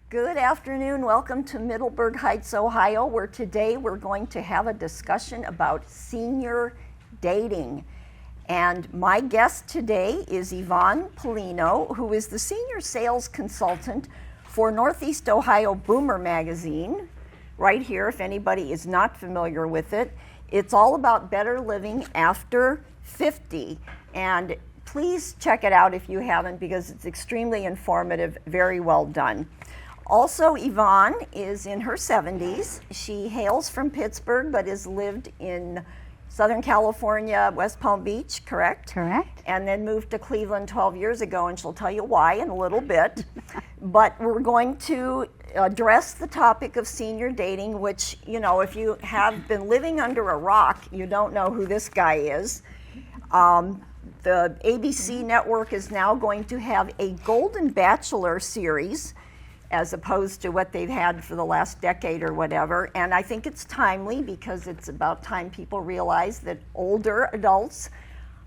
Good afternoon. Welcome to Middleburg Heights, Ohio, where today we're going to have a discussion about senior dating. And my guest today is Yvonne Pelino, who is the senior sales consultant for Northeast Ohio Boomer magazine, right here, if anybody is not familiar with it. It's all about better living after 50. And please check it out if you haven't, because it's extremely informative, very well done. Also, Yvonne is in her 70s. She hails from Pittsburgh, but has lived in Southern California, West Palm Beach, correct? Correct. And then moved to Cleveland 12 years ago, and she'll tell you why in a little bit. But we're going to address the topic of senior dating, which, you know, if you have been living under a rock, you don't know who this guy is. The ABC network is now going to have a Golden Bachelor series, as opposed to what they've had for the last decade or whatever. And I think it's timely because it's about time people realize that older adults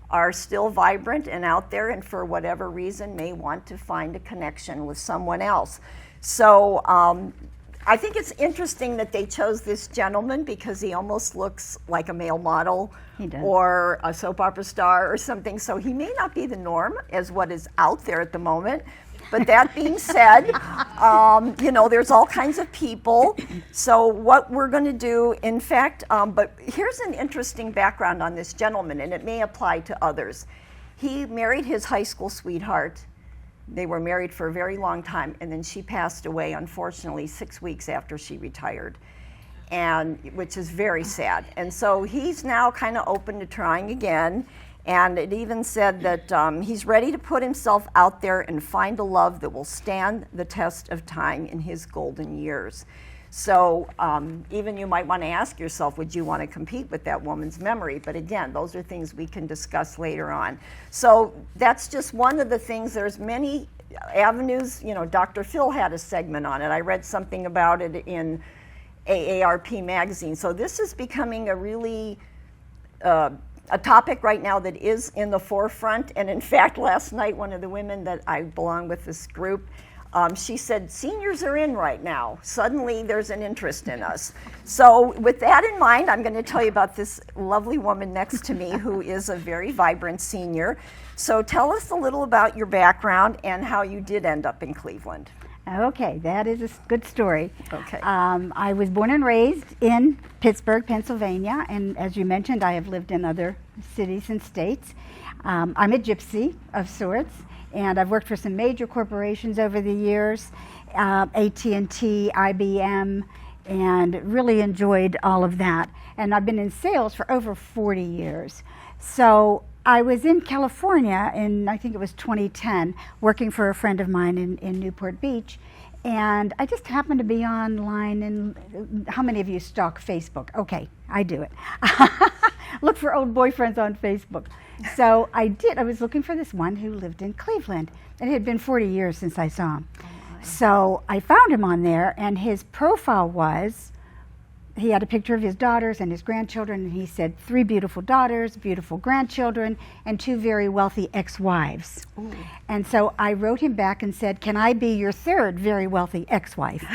are still vibrant and out there, and for whatever reason may want to find a connection with someone else. So I think it's interesting that they chose this gentleman because he almost looks like a male model or a soap opera star or something. So he may not be the norm as what is out there at the moment. But that being said, you know, there's all kinds of people. So what we're going to do, in fact, but here's an interesting background on this gentleman, and it may apply to others. He married his high school sweetheart. They were married for a very long time, and then she passed away, unfortunately, 6 weeks after she retired, and which is very sad. And so he's now kind of open to trying again. And it even said that he's ready to put himself out there and find a love that will stand the test of time in his golden years. So even you might want to ask yourself, would you want to compete with that woman's memory? But again, those are things we can discuss later on. So that's just one of the things. There's many avenues. You know, Dr. Phil had a segment on it. I read something about it in AARP magazine. So this is becoming a really a topic right now that is in the forefront. And in fact, last night, one of the women that I belong with this group, she said, seniors are in right now. Suddenly there's an interest in us. So with that in mind, I'm going to tell you about this lovely woman next to me who is a very vibrant senior. So tell us a little about your background and how you did end up in Cleveland. Okay, that is a good story. Okay. I was born and raised in Pittsburgh, Pennsylvania, and as you mentioned, I have lived in other cities and states. I'm a gypsy of sorts, and I've worked for some major corporations over the years, AT&T, IBM, and really enjoyed all of that. And I've been in sales for over 40 years. So I was in California in, I think it was 2010, working for a friend of mine in Newport Beach, and I just happened to be online. And how many of you stalk Facebook? Okay, I do it. Look for old boyfriends on Facebook. So I did. I was looking for this one who lived in Cleveland, and it had been 40 years since I saw him. So I found him on there, and his profile was, he had a picture of his daughters and his grandchildren, and he said 3 beautiful daughters, beautiful grandchildren, and 2 very wealthy ex-wives. Ooh. And so I wrote him back and said, can I be your 3rd very wealthy ex-wife?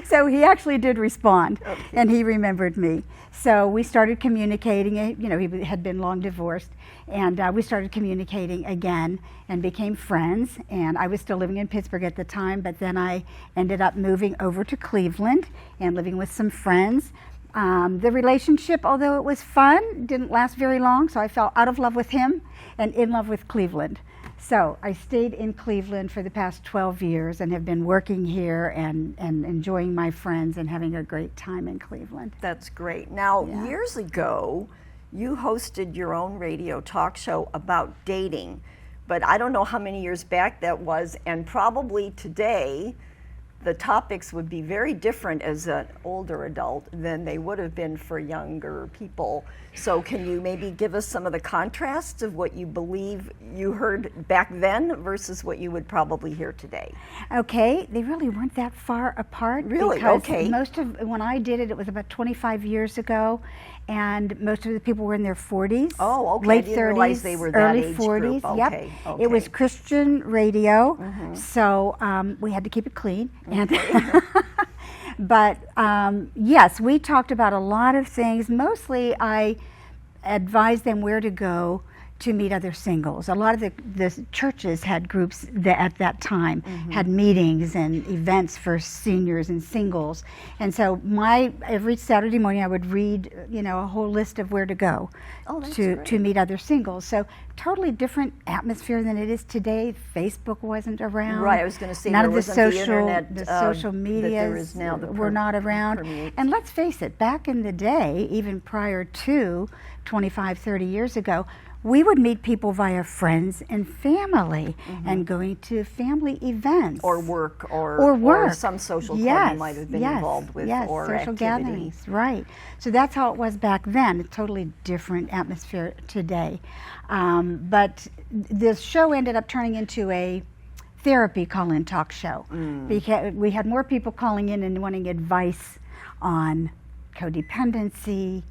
So he actually did respond, okay. And he remembered me. So we started communicating. You know, he had been long divorced, and we started communicating again and became friends. And I was still living in Pittsburgh at the time, but then I ended up moving over to Cleveland and living with some friends. The relationship, although it was fun, didn't last very long, so I fell out of love with him and in love with Cleveland. So I stayed in Cleveland for the past 12 years and have been working here and enjoying my friends and having a great time in Cleveland. That's great. Now, years ago, you hosted your own radio talk show about dating, but I don't know how many years back that was, and probably today, the topics would be very different as an older adult than they would have been for younger people. So can you maybe give us some of the contrasts of what you believe you heard back then versus what you would probably hear today? Okay, they really weren't that far apart. Really? Because okay. Most of when I did it, it was about 25 years ago, and most of the people were in their 40s. Oh, okay. Late I didn't 30s, realize they were that early age 40s. group. Okay, Yep. okay. It was Christian radio, so we had to keep it clean. And but yes, we talked about a lot of things. Mostly, I advised them where to go to meet other singles. A lot of the churches had groups that at that time had meetings and events for seniors and singles. And so every Saturday morning I would read, a whole list of where to go to meet other singles. So totally different atmosphere than it is today. Facebook wasn't around. Right, I was going to say none there of wasn't the the internet, social that media there is now that were not around. permeates. And let's face it, back in the day, even prior to 25, 30 years ago, we would meet people via friends and family and going to family events. Or work, or some social club you might have been involved with, or social activity. gatherings, right. So that's how it was back then, a totally different atmosphere today. But the show ended up turning into a therapy call-in talk show. Because we had more people calling in and wanting advice on codependency,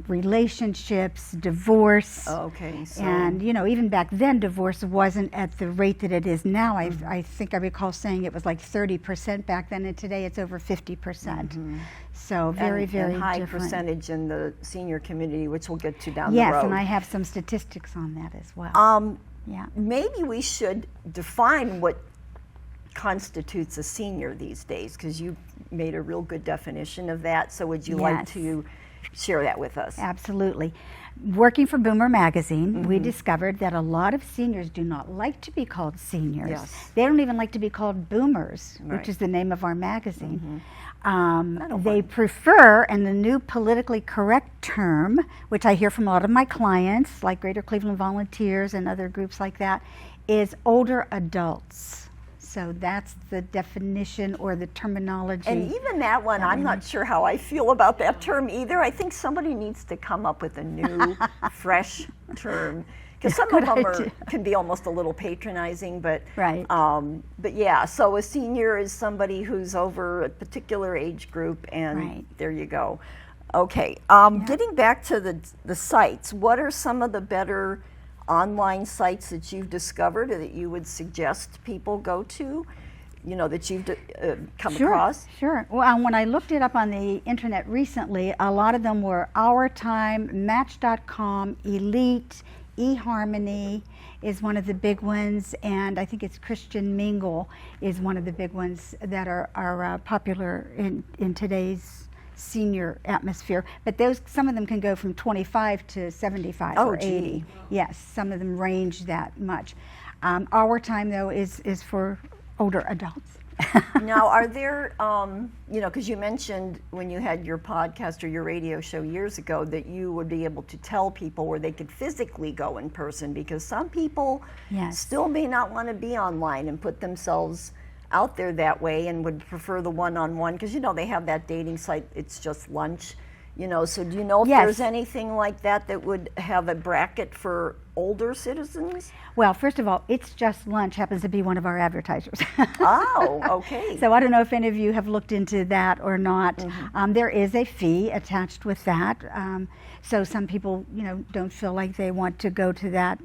relationships, divorce. Okay. So. And, even back then, divorce wasn't at the rate that it is now. I think I recall saying it was like 30% back then, and today it's over 50%. So very, very high different. percentage in the senior community, which we'll get to down the Yes, road. and I have some statistics on that as well. Yeah. Maybe we should define what constitutes a senior these days, because you made a real good definition of that. So would you like Yes. to share that with us? Absolutely. Working for Boomer Magazine, we discovered that a lot of seniors do not like to be called seniors. Yes. They don't even like to be called boomers, Right. which is the name of our magazine. They prefer, and the new politically correct term, which I hear from a lot of my clients, like Greater Cleveland Volunteers and other groups like that, is older adults. So that's the definition or the terminology. And even that one, I'm not sure how I feel about that term either. I think somebody needs to come up with a new, fresh term. Because some of them can be almost a little patronizing, but Right. But yeah. So a senior is somebody who's over a particular age group, and Right. there you go. Okay. Getting back to the sites, what are some of the better online sites that you've discovered or that you would suggest people go to? That you've come across? Sure. Well, when I looked it up on the internet recently, a lot of them were Our Time, Match.com, Elite, eHarmony is one of the big ones, and I think it's Christian Mingle is one of the big ones that are popular in today's senior atmosphere. But some of them can go from 25 to 75 or 80. Yes, some of them range that much. Our Time, though, is for older adults. Now, are there, because you mentioned when you had your podcast or your radio show years ago that you would be able to tell people where they could physically go in person, because some people still may not want to be online and put themselves out there that way and would prefer the one-on-one, because they have that dating site, It's Just Lunch, so do you know if there's anything like that would have a bracket for older citizens? Well, first of all, It's Just Lunch happens to be one of our advertisers. Oh, okay. So I don't know if any of you have looked into that or not. There is a fee attached with that. So some people, don't feel like they want to go to that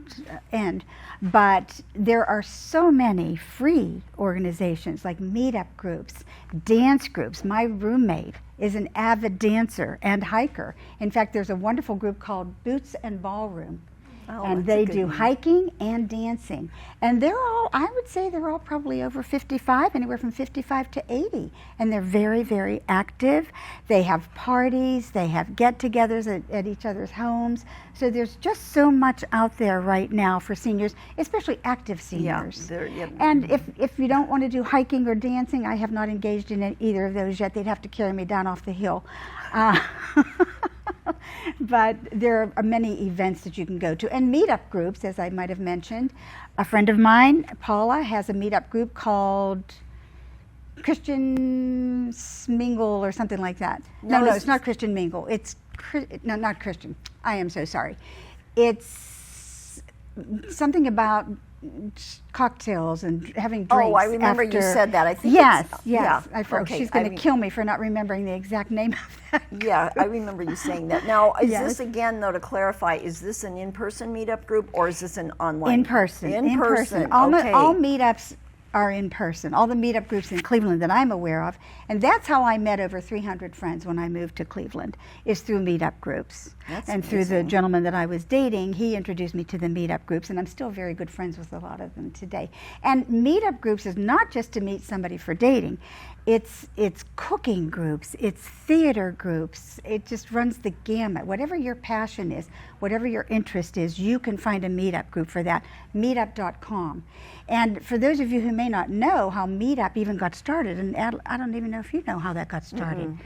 end. But there are so many free organizations like meetup groups, dance groups. My roommate is an avid dancer and hiker. In fact, there's a wonderful group called Boots and Ballroom. And they do hiking and dancing. And I would say they're all probably over 55, anywhere from 55 to 80. And they're very, very active. They have parties, they have get-togethers at each other's homes. So there's just so much out there right now for seniors, especially active seniors. And if you don't want to do hiking or dancing, I have not engaged in either of those yet. They'd have to carry me down off the hill. But there are many events that you can go to, and meetup groups, as I might have mentioned. A friend of mine, Paula, has a meetup group called Christian Mingle or something like that. No, it's not Christian Mingle. It's not Christian. I am so sorry. It's something about cocktails and having drinks. Oh, I remember you after. said that. I think Yes, it's, yes. yeah. Okay, She's going to kill me for not remembering the exact name of that. Yeah, I remember you saying that. Now, is Yes. this, again, though, to clarify, is this an in-person meetup group or is this an online? In person. In person. All Okay. meetups are in person. All the meetup groups in Cleveland that I'm aware of, and that's how I met over 300 friends when I moved to Cleveland, is through meetup groups. That's and through the amazing. gentleman that I was dating, he introduced me to the meetup groups, and I'm still very good friends with a lot of them today. And meetup groups is not just to meet somebody for dating. It's cooking groups, it's theater groups, it just runs the gamut. Whatever your passion is, whatever your interest is, you can find a meetup group for that, meetup.com. And for those of you who may not know how Meetup even got started, and I don't even know if you know how that got started.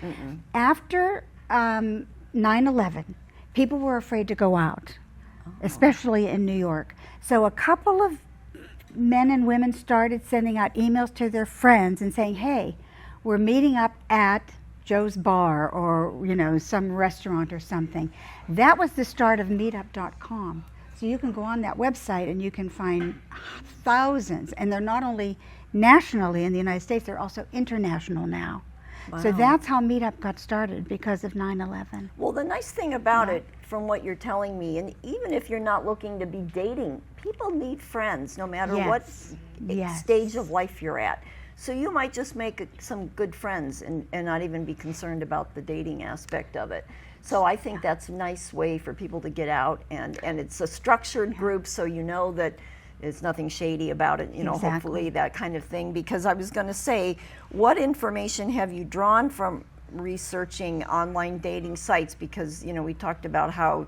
After 9/11, people were afraid to go out, especially in New York. So a couple of men and women started sending out emails to their friends and saying, hey, we're meeting up at Joe's Bar or, you know, some restaurant or something. That was the start of meetup.com. So you can go on that website and you can find thousands, and they're not only nationally in the United States, they're also international now. So Wow. that's how Meetup got started, because of 9/11. Well, the nice thing about it, from what you're telling me, and even if you're not looking to be dating, people need friends no matter what Yes. stage of life you're at. So you might just make some good friends and not even be concerned about the dating aspect of it. So I think that's a nice way for people to get out, and it's a structured group, so you know that there's nothing shady about it, you know, Exactly. hopefully that kind of thing. Because I was going to say, what information have you drawn from researching online dating sites? Because, you know, we talked about how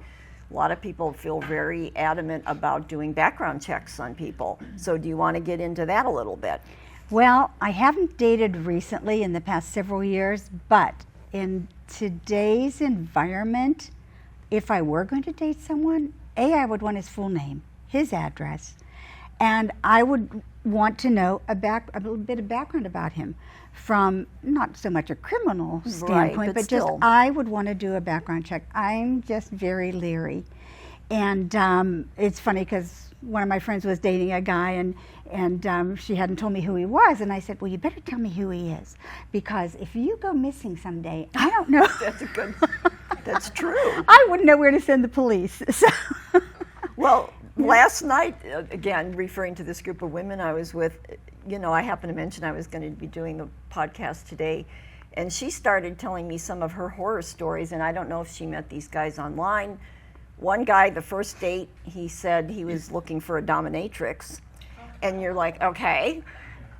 a lot of people feel very adamant about doing background checks on people. So do you want to get into that a little bit? Well, I haven't dated recently in the past several years, but in today's environment, if I were going to date someone, I would want his full name, his address, and I would want to know a little bit of background about him, from not so much a criminal standpoint, but just still. I would want to do a background check. I'm just very leery. And it's funny because one of my friends was dating a guy, and she hadn't told me who he was, and I said, well, you better tell me who he is, because if you go missing someday, I don't know. That's true. I wouldn't know where to send the police. So Well, last night, again, referring to this group of women I was with, you know, I happened to mention I was going to be doing a podcast today, and she started telling me some of her horror stories, and I don't know if she met these guys online. One guy, the first date, he said he was looking for a dominatrix, and you're like, okay.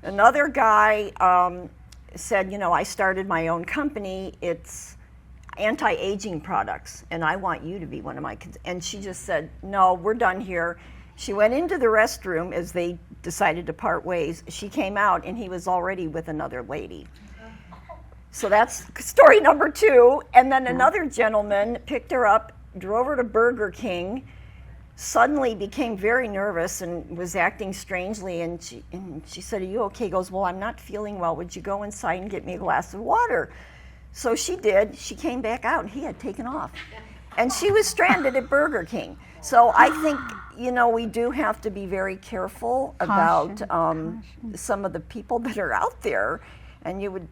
Another guy said, you know, I started my own company. It's anti-aging products, and I want you to be one of my kids. And she just said, no, we're done here. She went into the restroom as they decided to part ways. She came out, and he was already with another lady. So that's story number 2. And then another gentleman picked her up, drove her to Burger King, suddenly became very nervous and was acting strangely, and she said, are you okay? He goes, well, I'm not feeling well. Would you go inside and get me a glass of water? So she did. She came back out, and he had taken off. And she was stranded at Burger King. So I think, you know, we do have to be very careful about some of the people that are out there. And you would,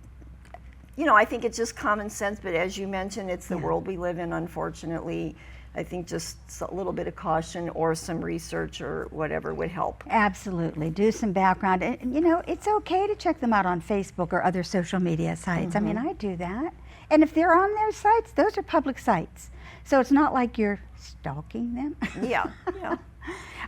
you know, I think it's just common sense, but as you mentioned, it's the world we live in, unfortunately. I think just a little bit of caution or some research or whatever would help. absolutely, do some background. And, you know, it's okay to check them out on Facebook or other social media sites. I mean, I do that. And if they're on their sites, those are public sites. So it's not like you're stalking them. Yeah, yeah.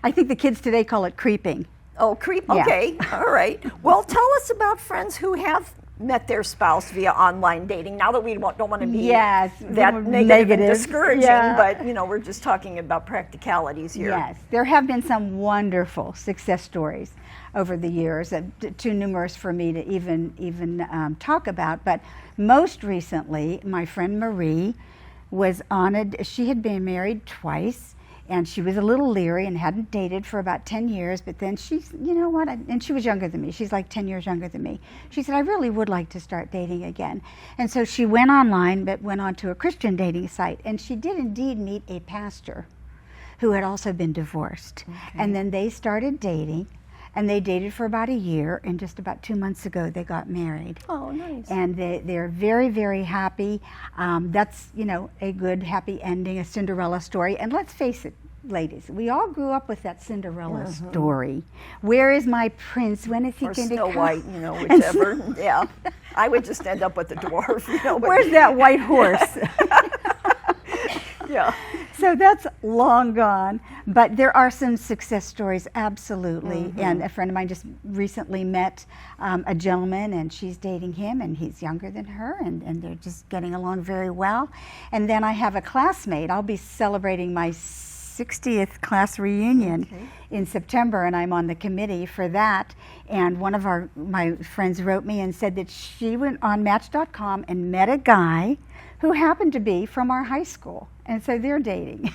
I think the kids today call it creeping. Oh, creep. Yeah. Okay, all right. Well, tell us about friends who have met their spouse via online dating. Now that we don't want to be Yes, that negative negative. and discouraging, Yeah. but you know, we're just talking about practicalities here. Yes, there have been some wonderful success stories over the years, too numerous for me to even talk about. But most recently, my friend Marie was she had been married twice, and she was a little leery and hadn't dated for about 10 years, but then she's, you know what, and she was younger than me. She's like 10 years younger than me. She said, I really would like to start dating again. And so she went online, but went on to a Christian dating site, and she did indeed meet a pastor. who had also been divorced. And then they started dating, and they dated for about a year, and just about 2 months ago they got married. Oh, nice. And they're very, very happy. That's, you know, a good happy ending, a Cinderella story. And let's face it, ladies, we all grew up with that Cinderella story. Where is my prince? When is he Or going to Snow come? White, you know, whichever. Yeah. I would just end up with the dwarf, you know. But Where's that white horse? yeah. So that's long gone, but there are some success stories, absolutely. And a friend of mine just recently met a gentleman, and she's dating him, and he's younger than her, and they're just getting along very well. And then I have a classmate. I'll be celebrating my 60th class reunion in September, and I'm on the committee for that. And one of my friends wrote me and said that she went on Match.com and met a guy who happened to be from our high school, and so they're dating.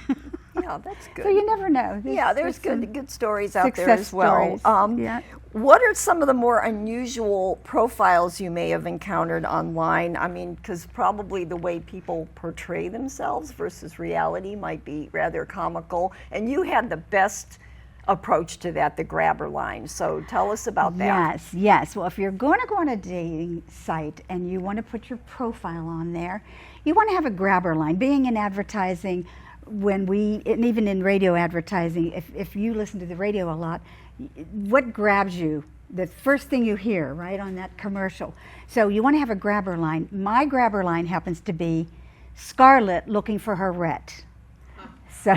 Yeah, that's good. So you never know. Yeah, there's good stories out there success as well. stories. Yeah. What are some of the more unusual profiles you may have encountered online? I mean, because probably the way people portray themselves versus reality might be rather comical. And you had the best approach to that, the grabber line. So tell us about that. Yes, yes. Well, if you're going to go on a dating site and you want to put your profile on there, you want to have a grabber line. Being in advertising, and even in radio advertising, if you listen to the radio a lot, what grabs you? The first thing you hear, right, on that commercial. So you want to have a grabber line. My grabber line happens to be Scarlett looking for her Rhett. So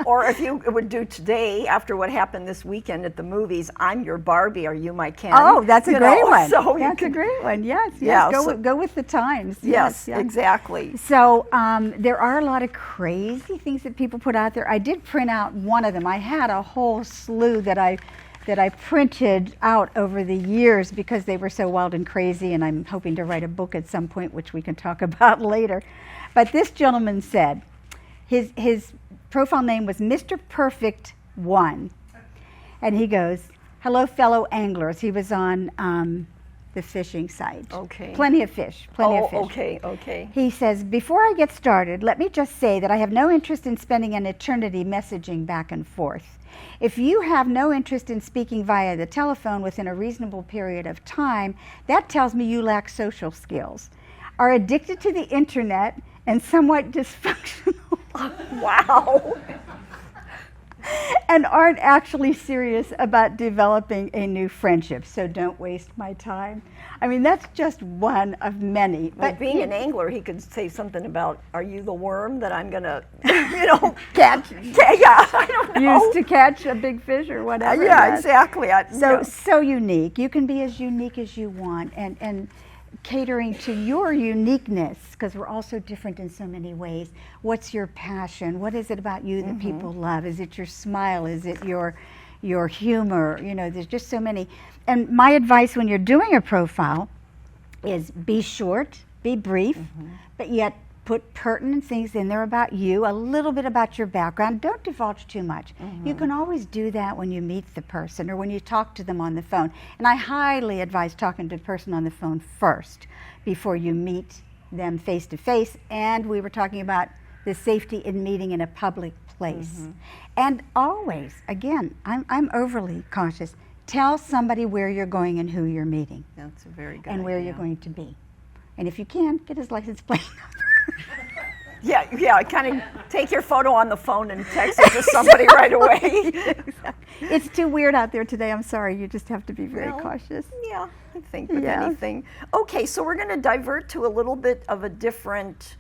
Or if you would do today, after what happened this weekend at the movies, I'm your Barbie, are you my Ken? Oh, that's a You great know, one. So That's a great one. Yes, yes. Yeah, Go with the times. Yes, yes. exactly. So there are a lot of crazy things that people put out there. I did print out one of them. I had a whole slew that I printed out over the years because they were so wild and crazy, and I'm hoping to write a book at some point, which we can talk about later. But this gentleman said his profile name was Mr. Perfect 1. And he goes, "Hello, fellow anglers." He was on the fishing site. Okay. Plenty of fish. Plenty of fish. Okay. He says, "Before I get started, let me just say that I have no interest in spending an eternity messaging back and forth. If you have no interest in speaking via the telephone within a reasonable period of time, that tells me you lack social skills, are addicted to the internet, and somewhat dysfunctional, Wow. and aren't actually serious about developing a new friendship. So don't waste my time." I mean, that's just one of many. But being an angler, he could say something about, "Are you the worm that I'm gonna, catch, yeah, I don't know. used to catch a big fish or whatever. Yeah, Yes. exactly. So unique. You can be as unique as you want, and catering to your uniqueness, because we're all so different in so many ways. What's your passion? What is it about you that people love? Is it your smile? Is it your humor? You know, there's just so many. And my advice when you're doing a profile is be short, be brief, but yet put pertinent things in there about you, a little bit about your background. Don't divulge too much. You can always do that when you meet the person or when you talk to them on the phone. And I highly advise talking to the person on the phone first before you meet them face to face. And we were talking about the safety in meeting in a public place. And always, again, I'm overly cautious. Tell somebody where you're going and who you're meeting. That's a very good and where idea. you're going to be. And if you can, get his license plate number. Yeah, kind of take your photo on the phone and text it to somebody right away. It's too weird out there today. I'm sorry. You just have to be very Well, cautious. Yeah, I think with Yeah. anything. Okay, so we're going to divert to a little bit of a different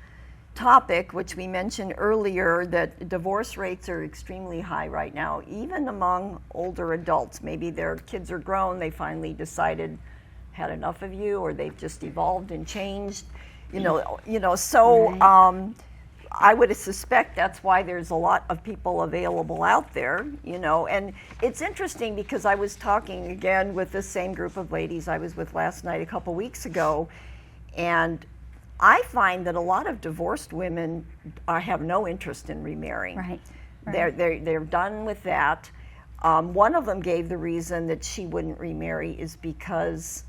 topic, which we mentioned earlier, that divorce rates are extremely high right now, even among older adults. Maybe their kids are grown, they finally decided, had enough of you, or they've just evolved and changed. So I would suspect that's why there's a lot of people available out there, and it's interesting because I was talking again with the same group of ladies I was with last night a couple weeks ago, and I find that a lot of divorced women have no interest in remarrying. Right. They're done with that. One of them gave the reason that she wouldn't remarry is because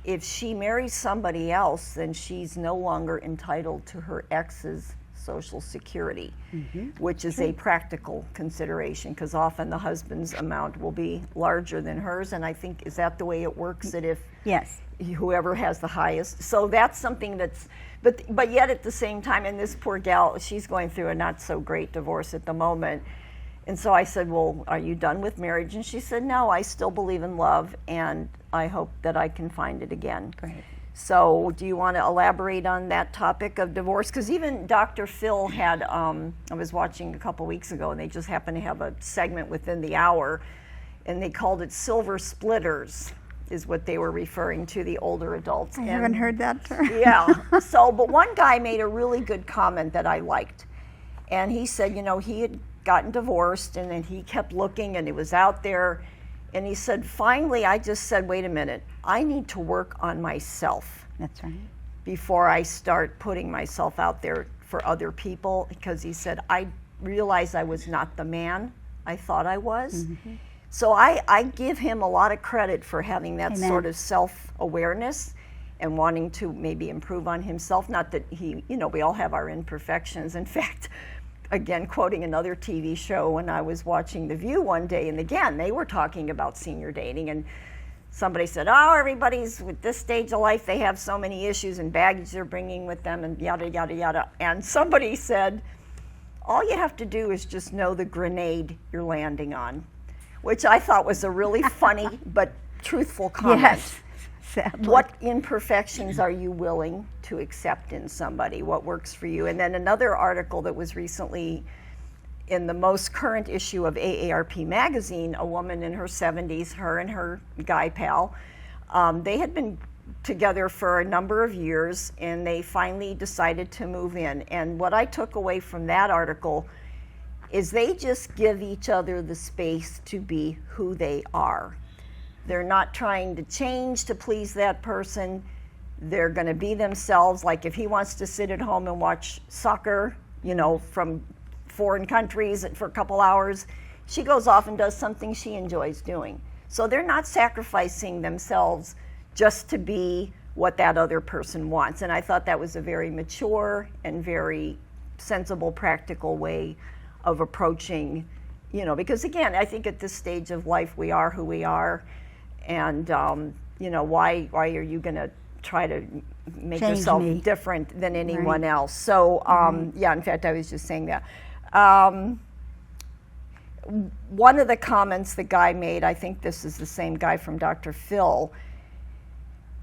if she marries somebody else, then she's no longer entitled to her ex's Social Security, which is a practical consideration because often the husband's amount will be larger than hers. And I think, is that the way it works? That if Yes. whoever has the highest. So that's something that's, but yet at the same time, and this poor gal, she's going through a not so great divorce at the moment. And so I said, well, are you done with marriage? And she said, no, I still believe in love, and I hope that I can find it again. Great. So do you want to elaborate on that topic of divorce? Because even Dr. Phil had, I was watching a couple weeks ago, and they just happened to have a segment within the hour, and they called it silver splitters, is what they were referring to, the older adults. I haven't heard that term. Yeah. So, but one guy made a really good comment that I liked. And he said, you know, he had gotten divorced and then he kept looking and it was out there. And he said, finally, I just said, wait a minute, I need to work on myself. That's right. Before I start putting myself out there for other people. Because he said, I realized I was not the man I thought I was. So I give him a lot of credit for having that Amen. sort of self-awareness and wanting to maybe improve on himself. Not that he, you know, we all have our imperfections. In fact, again, quoting another TV show, when I was watching The View one day, and again, they were talking about senior dating, and somebody said, oh, everybody's with this stage of life, they have so many issues and baggage they're bringing with them, and yada, yada, yada. And somebody said, all you have to do is just know the grenade you're landing on, which I thought was a really funny but truthful comment. Yes. Sadly. What imperfections are you willing to accept in somebody? What works for you? And then another article that was recently in the most current issue of AARP magazine, a woman in her 70s, her and her guy pal, they had been together for a number of years and they finally decided to move in. And what I took away from that article is they just give each other the space to be who they are. They're not trying to change to please that person. They're going to be themselves. Like if he wants to sit at home and watch soccer, you know, from foreign countries for a couple hours, she goes off and does something she enjoys doing. So they're not sacrificing themselves just to be what that other person wants. And I thought that was a very mature and very sensible, practical way of approaching, you know, because again, I think at this stage of life, we are who we are. And, you know, why are you going to try to make Change yourself me. different than anyone Right. else? So, yeah, in fact, I was just saying that. One of the comments the guy made, I think this is the same guy from Dr. Phil,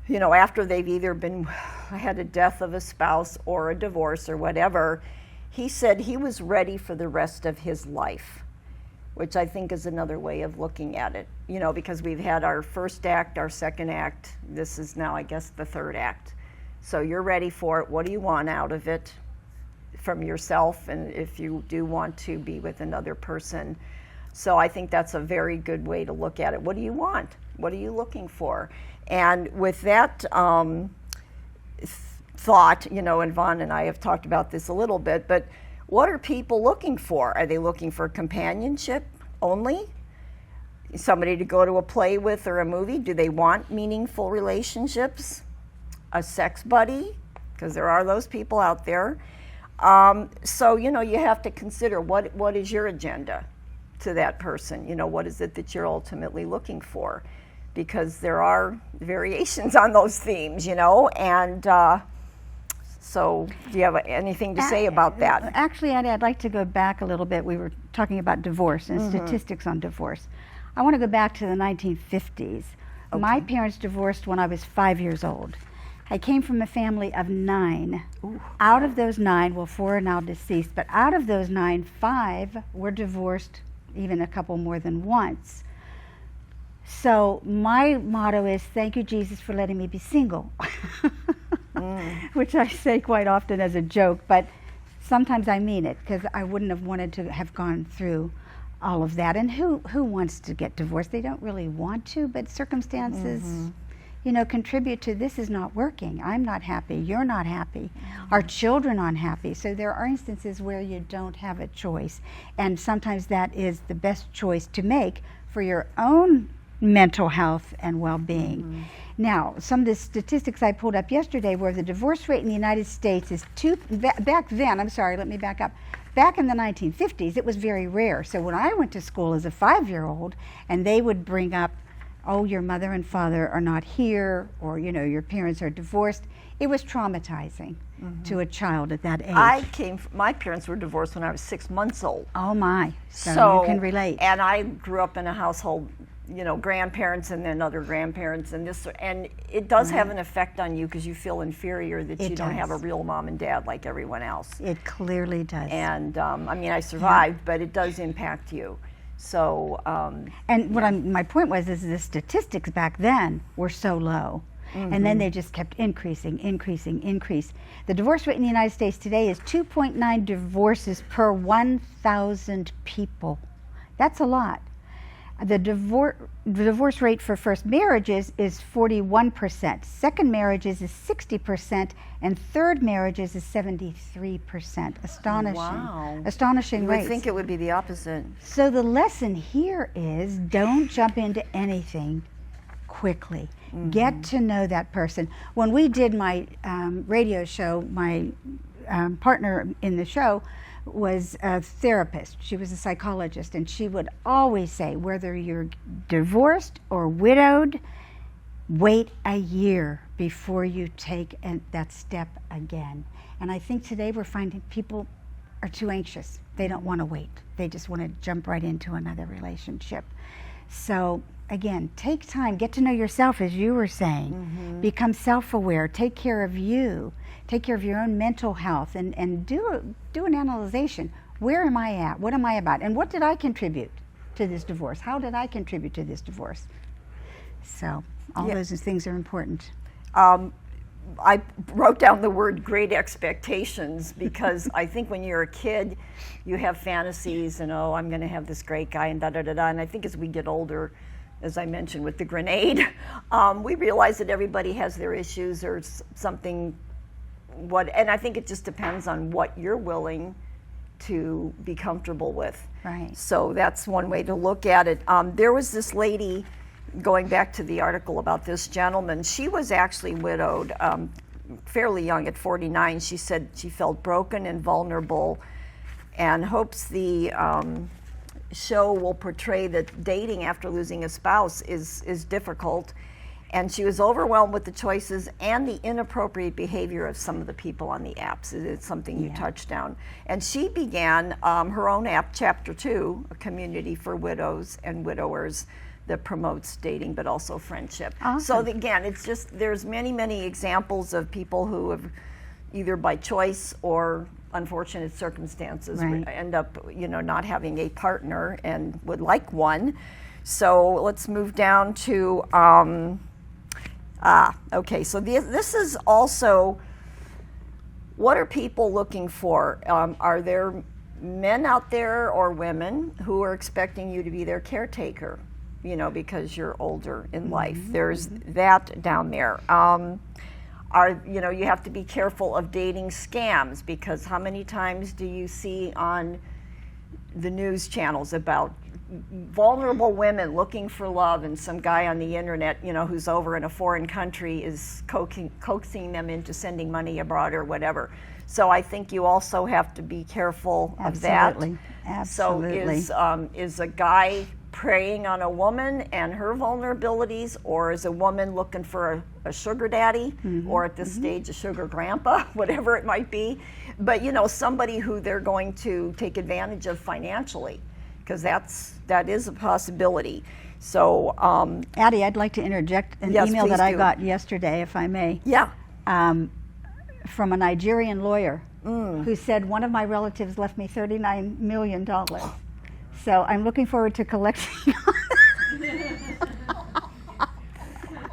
you know, after they've either had a death of a spouse or a divorce or whatever, he said he was ready for the rest of his life, which I think is another way of looking at it, you know, because we've had our first act, our second act. This is now, I guess, the third act. So you're ready for it. What do you want out of it from yourself? And if you do want to be with another person. So I think that's a very good way to look at it. What do you want? What are you looking for? And with that thought, you know, and Yvonne and I have talked about this a little bit, but what are people looking for? Are they looking for companionship only? Somebody to go to a play with or a movie? Do they want meaningful relationships? A sex buddy? Because there are those people out there. So, you know, you have to consider what is your agenda to that person? You know, what is it that you're ultimately looking for? Because there are variations on those themes, you know, and so do you have anything to say about that? Actually, Addie, I'd like to go back a little bit. We were talking about divorce and statistics on divorce. I want to go back to the 1950s. Okay. My parents divorced when I was 5 years old. I came from a family of 9. Ooh. Out of those 9, well, 4 are now deceased, but out of those 9, 5 were divorced, even a couple more than once. So my motto is, thank you, Jesus, for letting me be single, which I say quite often as a joke, but sometimes I mean it, because I wouldn't have wanted to have gone through all of that. And who wants to get divorced? They don't really want to, but circumstances, you know, contribute to this is not working. I'm not happy. You're not happy. Our children aren't happy. So there are instances where you don't have a choice. And sometimes that is the best choice to make for your own mental health and well-being. Now, some of the statistics I pulled up yesterday were the divorce rate in the United States is back then, I'm sorry, let me back up. Back in the 1950s, it was very rare. So when I went to school as a 5-year-old, and they would bring up, oh, your mother and father are not here, or, you know, your parents are divorced, it was traumatizing to a child at that age. My parents were divorced when I was 6 months old. Oh my, so you can relate. And I grew up in a household, you know, grandparents and then other grandparents, and it does have an effect on you because you feel inferior that you don't have a real mom and dad like everyone else. It clearly does. And I mean, I survived, but it does impact you. So, and my point was is the statistics back then were so low. And then they just kept increasing. The divorce rate in the United States today is 2.9 divorces per 1,000 people. That's a lot. The divorce rate for first marriages is 41%. Second marriages is 60%, and third marriages is 73%. Astonishing. Wow. Astonishing rates. I think it would be the opposite. So the lesson here is don't jump into anything quickly. Get to know that person. When we did my radio show, my partner in the show was a therapist. She was a psychologist, and she would always say, whether you're divorced or widowed, wait a year before you take that step again. And I think today we're finding people are too anxious. They don't want to wait. They just want to jump right into another relationship. So again, take time, get to know yourself, as you were saying. Become self-aware, take care of you, take care of your own mental health, and do an analyzation. Where am I at? What am I about? And what did I contribute to this divorce? How did I contribute to this divorce? So all those things are important. I wrote down the word great expectations because I think when you're a kid, you have fantasies and, oh, I'm going to have this great guy and da-da-da-da. And I think as we get older, as I mentioned with the grenade, we realize that everybody has their issues or something. And I think it just depends on what you're willing to be comfortable with. Right. So that's one way to look at it. There was this lady, going back to the article about this gentleman, she was actually widowed, fairly young at 49. She said she felt broken and vulnerable and hopes the show will portray that dating after losing a spouse is difficult. And she was overwhelmed with the choices and the inappropriate behavior of some of the people on the apps. It's something you touched on. And she began her own app, Chapter 2, a community for widows and widowers that promotes dating but also friendship. Awesome. So again, it's just, there's many examples of people who have either by choice or unfortunate circumstances end up, not having a partner and would like one. So let's move down to, okay, so this is also, what are people looking for? Are there men out there or women who are expecting you to be their caretaker, because you're older in life? There's that down there. You have to be careful of dating scams, because how many times do you see on the news channels about vulnerable women looking for love, and some guy on the internet, who's over in a foreign country is coaxing them into sending money abroad or whatever. So I think you also have to be careful of that. Absolutely. So is a guy preying on a woman and her vulnerabilities, or is a woman looking for a sugar daddy, or at this stage a sugar grandpa, whatever it might be, but somebody who they're going to take advantage of financially, because that is a possibility. So Addie, I'd like to interject an email that I got yesterday, if I may. Yeah. From a Nigerian lawyer who said, one of my relatives left me $39 million. So I'm looking forward to collecting.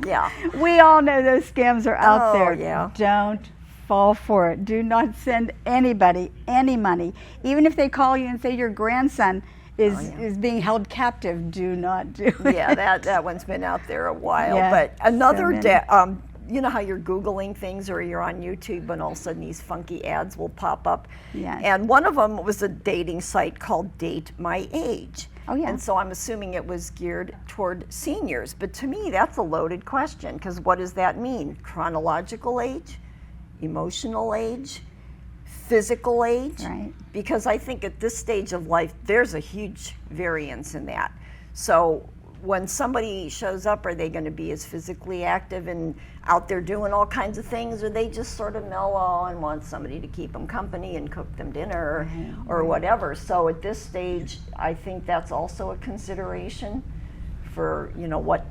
Yeah. We all know those scams are out there. Yeah. Don't fall for it. Do not send anybody any money. Even if they call you and say your grandson is being held captive, do not do it. Yeah, that one's been out there a while. Yeah, But another you know how you're Googling things or you're on YouTube and all of a sudden these funky ads will pop up. Yes. And one of them was a dating site called Date My Age. Oh, yeah. And so I'm assuming it was geared toward seniors. But to me, that's a loaded question, because what does that mean? Chronological age, emotional age, physical age? Right. Because I think at this stage of life, there's a huge variance in that. So when somebody shows up, are they going to be as physically active and out there doing all kinds of things, or they just sort of mellow and want somebody to keep them company and cook them dinner or whatever? So at this stage, I think that's also a consideration for, you know, what,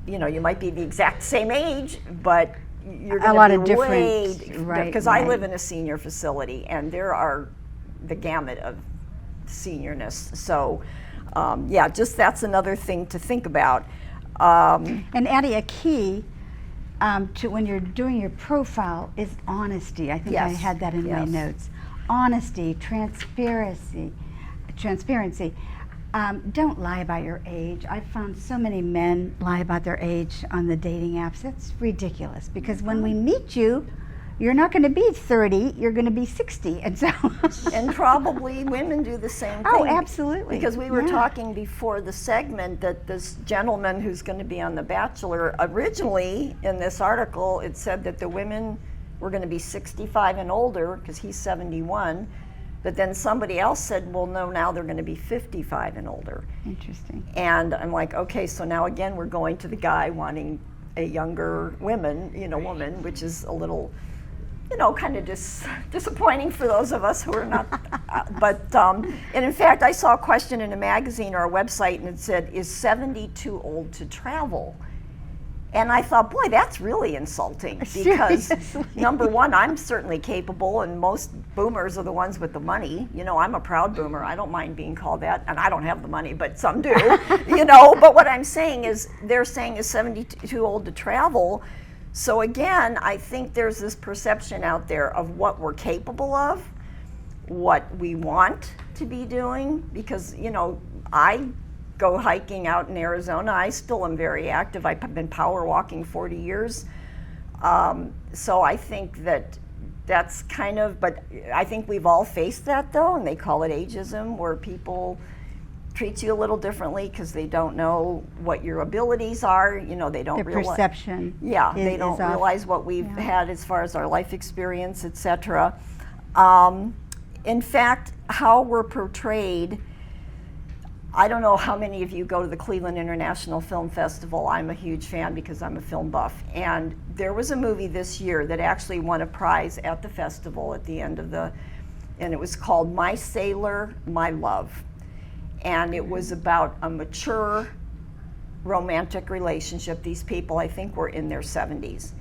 you know, you might be the exact same age, but you're A lot going of to be different, right, because I right. live in a senior facility and there are the gamut of seniorness. So yeah, just that's another thing to think about. And Addie, a key to when you're doing your profile is honesty. I think I Yes, had that in my yes. notes. Honesty, transparency. Don't lie about your age. I've found so many men lie about their age on the dating apps. It's ridiculous, because when we meet you, you're not going to be 30, you're going to be 60. And so And probably women do the same thing. Oh, absolutely. Because we were Yeah. talking before the segment that this gentleman who's going to be on The Bachelor, originally in this article, it said that the women were going to be 65 and older because he's 71. But then somebody else said, well, no, now they're going to be 55 and older. Interesting. And I'm like, okay, so now again we're going to the guy wanting a younger woman, which is a little, kind of disappointing for those of us who are not. And in fact, I saw a question in a magazine or a website, and it said, "Is 70 too old to travel?" And I thought, boy, that's really insulting, because Seriously. number one, I'm certainly capable, and most boomers are the ones with the money. I'm a proud boomer. I don't mind being called that, and I don't have the money, but some do. But what I'm saying is, they're saying is 70 too old to travel. So again, I think there's this perception out there of what we're capable of, what we want to be doing, because, I go hiking out in Arizona. I still am very active. I've been power walking 40 years. So I think that's kind of, but I think we've all faced that though, and they call it ageism, where people treat you a little differently because they don't know what your abilities are. They don't The realize. perception. Yeah, they is don't off. realize what we've Yeah. had as far as our life experience, etc. In fact, how we're portrayed, I don't know how many of you go to the Cleveland International Film Festival. I'm a huge fan because I'm a film buff. And there was a movie this year that actually won a prize at the festival at the end of and it was called My Sailor, My Love. And it was about a mature romantic relationship. These people, I think, were in their 70s.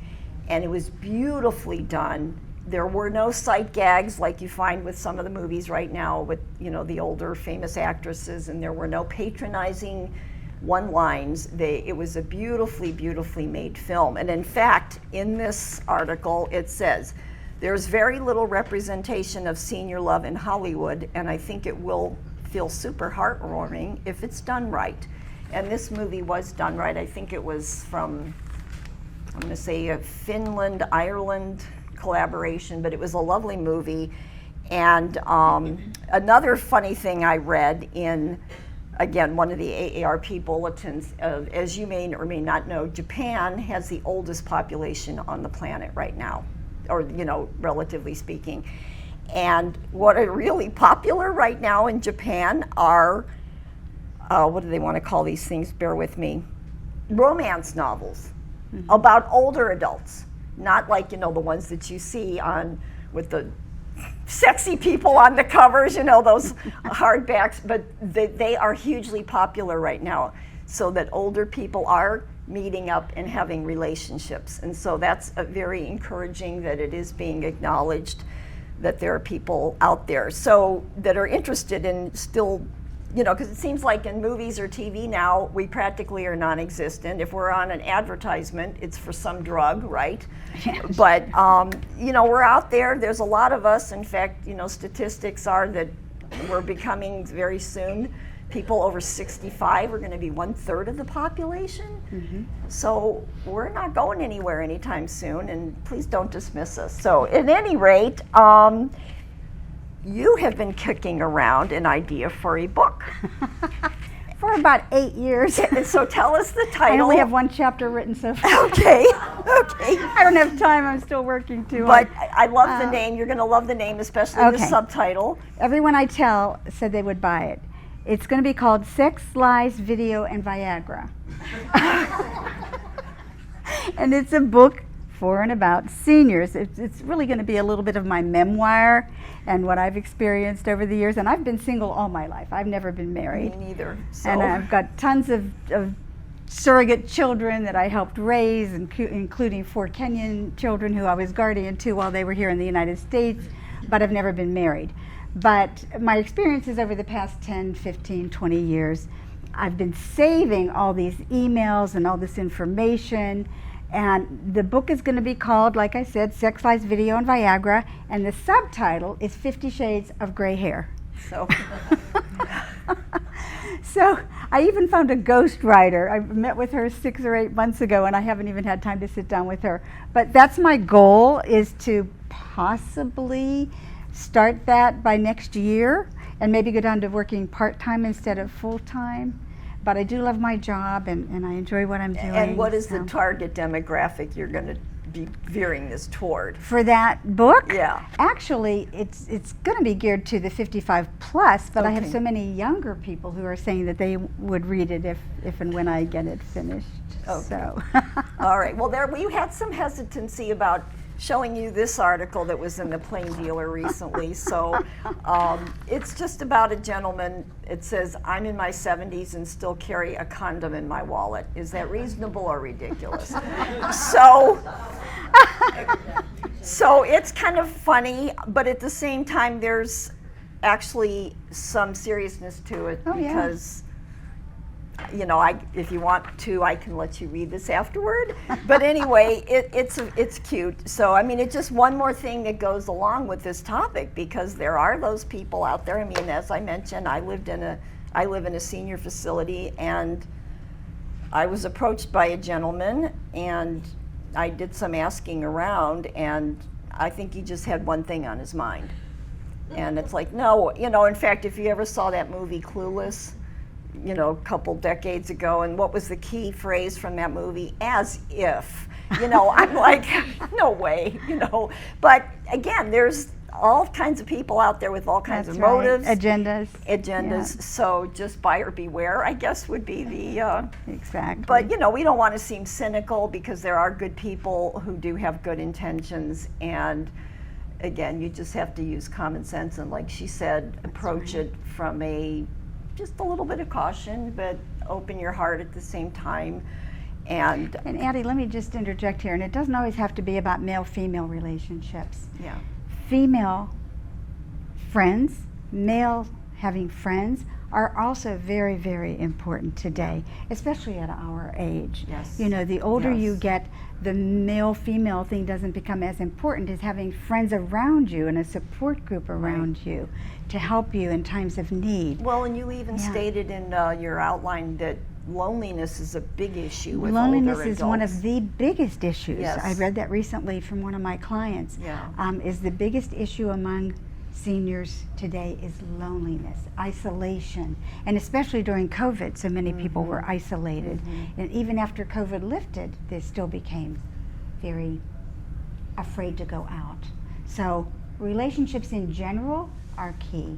And it was beautifully done. There were no sight gags like you find with some of the movies right now with, the older famous actresses, and there were no patronizing one-lines. It was a beautifully, beautifully made film. And in fact, in this article, it says, there's very little representation of senior love in Hollywood, and I think it will feel super heartwarming if it's done right. And this movie was done right. I think it was from, I'm going to say, a Finland, Ireland collaboration, but it was a lovely movie. And another funny thing I read in, again, one of the AARP bulletins, as you may or may not know, Japan has the oldest population on the planet right now, or, relatively speaking. And what are really popular right now in Japan are, what do they want to call these things? Bear with me. Romance novels about older adults. Not like, the ones that you see with the sexy people on the covers, those hardbacks, but they are hugely popular right now, so that older people are meeting up and having relationships. And so that's very encouraging that it is being acknowledged that there are people out there that are interested in still, because it seems like in movies or TV now, we practically are non-existent. If we're on an advertisement, it's for some drug, right? Yes. But, we're out there. There's a lot of us. In fact, statistics are that we're becoming very soon people over 65 are going to be 1/3 of the population. So we're not going anywhere anytime soon, and please don't dismiss us. So at any rate, you have been kicking around an idea for a book. For about 8 years. And so tell us the title. I only have one chapter written so far. Okay. I don't have time. I'm still working too. But I love the name. You're going to love the name, especially the subtitle. Everyone I tell said they would buy it. It's going to be called Sex, Lies, Video, and Viagra. And it's a book for and about seniors. It's really going to be a little bit of my memoir and what I've experienced over the years. And I've been single all my life. I've never been married. Me neither. So. And I've got tons of surrogate children that I helped raise, including 4 Kenyan children who I was guardian to while they were here in the United States, but I've never been married. But my experiences over the past 10, 15, 20 years, I've been saving all these emails and all this information. And the book is going to be called, like I said, Sex, Lies, Video, and Viagra. And the subtitle is 50 Shades of Gray Hair. So, so I even found a ghostwriter. I met with her 6 or 8 months ago, and I haven't even had time to sit down with her. But that's my goal, is to possibly start that by next year and maybe go down to working part-time instead of full-time. But I do love my job, and I enjoy what I'm doing. And what is the target demographic you're going to be veering this toward? For that book? Yeah. Actually, it's going to be geared to the 55 plus, but I have so many younger people who are saying that they would read it if and when I get it finished. Okay. So. All right. Well, we had some hesitancy about showing you this article that was in the Plain Dealer recently. So it's just about a gentleman. It says, I'm in my 70s and still carry a condom in my wallet. Is that reasonable or ridiculous? So it's kind of funny, but at the same time, there's actually some seriousness to it. Because you know, if you want to, I can let you read this afterward. But anyway, it's cute. So I mean, it's just one more thing that goes along with this topic, because there are those people out there. I mean, as I mentioned, I live in a senior facility, and I was approached by a gentleman, and I did some asking around, and I think he just had one thing on his mind. And it's like, no, you know, in fact, if you ever saw that movie Clueless, you know, a couple decades ago, and what was the key phrase from that movie? As if. You know, I'm like, no way, you know. But again, there's all kinds of people out there with all kinds of motives. Agendas. Yeah. So just buyer beware, I guess, would be the... Exactly. But, you know, we don't want to seem cynical, because there are good people who do have good intentions. And again, you just have to use common sense. And like she said, approach it from just a little bit of caution, but open your heart at the same time. And Addie, let me just interject here, and it doesn't always have to be about male-female relationships. Yeah. Female friends, male having friends, are also very, very important today, especially at our age. Yes. You know, the older you get, the male-female thing doesn't become as important as having friends around you and a support group around you to help you in times of need. Well, and you even stated in your outline that loneliness is a big issue with loneliness older adults. is one of the biggest issues. Yes. I read that recently from one of my clients. Yeah. Is the biggest issue among seniors today is loneliness, isolation, and especially during COVID, so many people were isolated. And even after COVID lifted, they still became very afraid to go out. So relationships in general are key,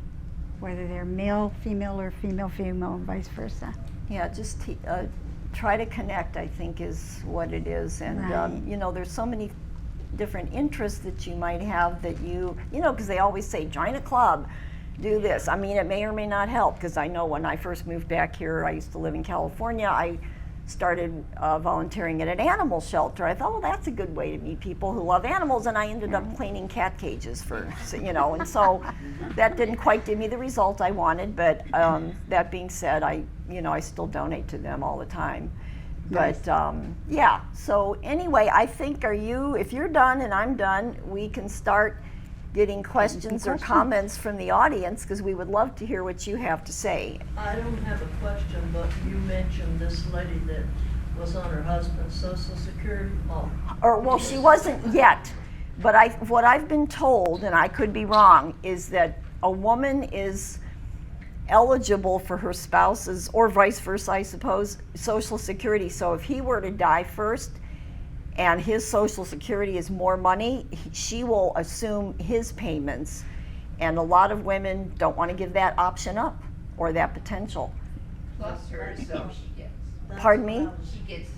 whether they're male-female or female-female, and vice versa. Yeah, just try to connect, I think, is what it is. And, you know, there's so many different interests that you might have that you know, because they always say, join a club, do this. I mean, it may or may not help, because I know when I first moved back here, I used to live in California, I started volunteering at an animal shelter. I thought, well, that's a good way to meet people who love animals, and I ended up cleaning cat cages for, you know, and so that didn't quite give me the result I wanted, but that being said, I still donate to them all the time. But yeah, so anyway, I think if you're done and I'm done, we can start getting questions or comments from the audience, because we would love to hear what you have to say. I don't have a question, but you mentioned this lady that was on her husband's Social Security. Oh, Or, well, she wasn't yet, but what I've been told, and I could be wrong, is that a woman is eligible for her spouse's, or vice versa, I suppose, Social Security. So if he were to die first and his Social Security is more money, she will assume his payments. And a lot of women don't want to give that option up or that potential. Plus hers, so she gets. Pardon me? She gets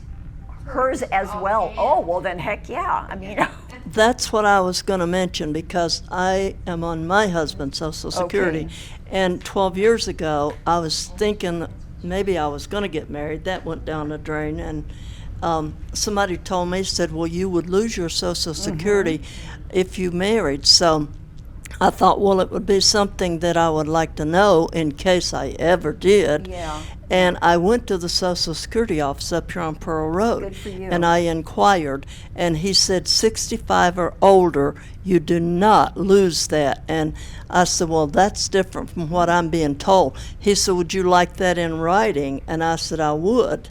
Hers as well. Oh, well then heck yeah. I mean, that's what I was going to mention, because I am on my husband's Social Security. Okay. And 12 years ago, I was thinking maybe I was going to get married. That went down the drain. And somebody told me, said, well, you would lose your Social Security if you married. So I thought, well, it would be something that I would like to know in case I ever did. yeah. And I went to the Social Security office up here on Pearl Road. Good for you. And I inquired, and he said 65 or older, you do not lose that. And I said, well, that's different from what I'm being told. He said, would you like that in writing? And I said, I would.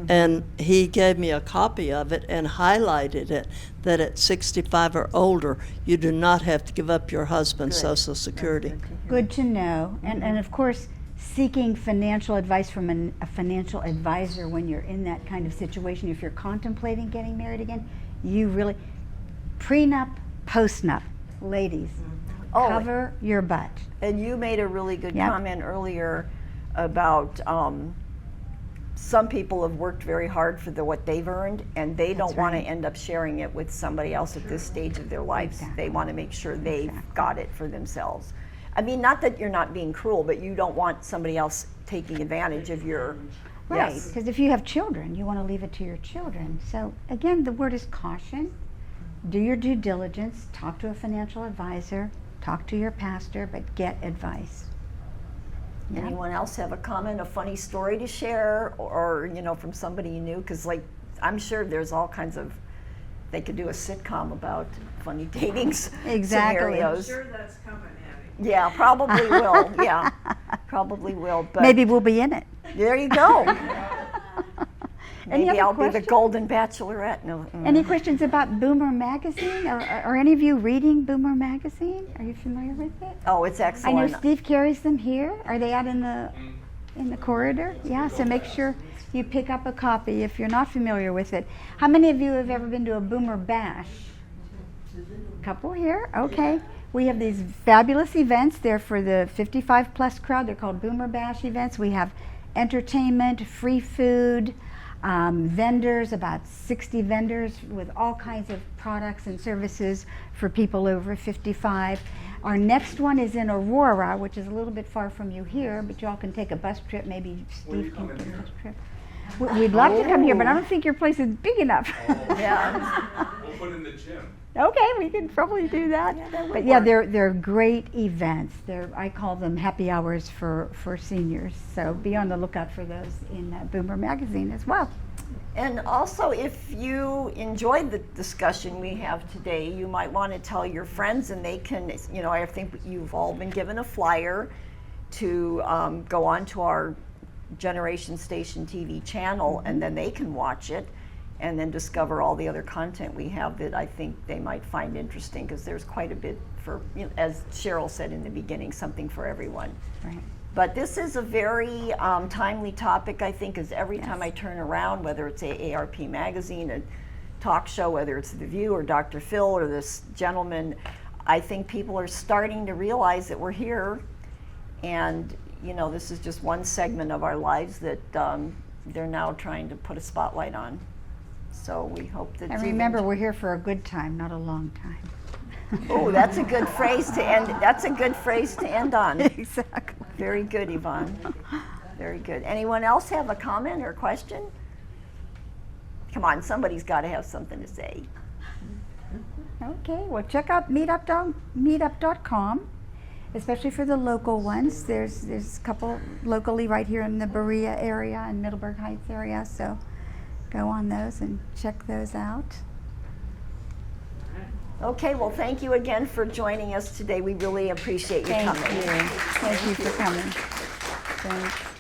And he gave me a copy of it and highlighted it, that at 65 or older, you do not have to give up your husband's Good. Social Security. Good to know. And of course, seeking financial advice from a financial advisor when you're in that kind of situation, if you're contemplating getting married again, you really, prenup, postnup, ladies, Oh, cover your butt. and you made a really good Yep. comment earlier about some people have worked very hard for what they've earned, and they don't want to right. end up sharing it with somebody else at this stage of their lives. Exactly. They want to make sure they've Exactly. got it for themselves. I mean, not that you're not being cruel, but you don't want somebody else taking advantage of your. Right, Yes. because if you have children, you want to leave it to your children. So again, the word is caution. Do your due diligence, talk to a financial advisor, talk to your pastor, but get advice. Yeah. Anyone else have a comment, a funny story to share, or from somebody you knew? Because I'm sure there's all kinds of. They could do a sitcom about funny dating Exactly. scenarios. Sure, that's coming, Addie. Yeah, probably will. Yeah, probably will. But Maybe we'll be in it. there you go. Any Maybe other I'll be the questions? golden bachelorette. No. Any questions about Boomer Magazine? Or any of you reading Boomer Magazine? Are you familiar with it? Oh, it's I excellent. know Steve carries them here. Are they out in the corridor? Yeah, so make sure you pick up a copy if you're not familiar with it. How many of you have ever been to a Boomer Bash? Couple here, okay. We have these fabulous events. They're for the 55 plus crowd. They're called Boomer Bash events. We have entertainment, free food, vendors, about 60 vendors with all kinds of products and services for people over 55. Our next one is in Aurora, which is a little bit far from you here, but y'all can take a bus trip. Maybe Steve can take a bus trip. We'd love to come here, but I don't think your place is big enough. Yeah. We'll put in the gym. Okay, we can probably do that. that would But yeah, work. they're great events. I call them happy hours for seniors. So be on the lookout for those in Boomer Magazine as well. And also, if you enjoyed the discussion we have today, you might want to tell your friends, and they can, I think you've all been given a flyer to go on to our Generation Station TV channel, and then they can watch it and then discover all the other content we have that I think they might find interesting, because there's quite a bit for, as Cheryl said in the beginning, something for everyone. Right. But this is a very timely topic, I think, because every time I turn around, whether it's AARP Magazine, a talk show, whether it's The View or Dr. Phil or this gentleman, I think people are starting to realize that we're here, and this is just one segment of our lives that they're now trying to put a spotlight on. So we hope that. And remember, we're here for a good time, not a long time. Oh, that's a good phrase to end. That's a good phrase to end on. Exactly. Very good, Yvonne. Very good. Anyone else have a comment or question? Come on, somebody's got to have something to say. Okay, well, check out meetup.com, especially for the local ones. There's a couple locally right here in the Berea area and Middleburg Heights area, so go on those and check those out. Okay, well, thank you again for joining us today. We really appreciate you Thank coming. you. Thank you for coming. Thanks.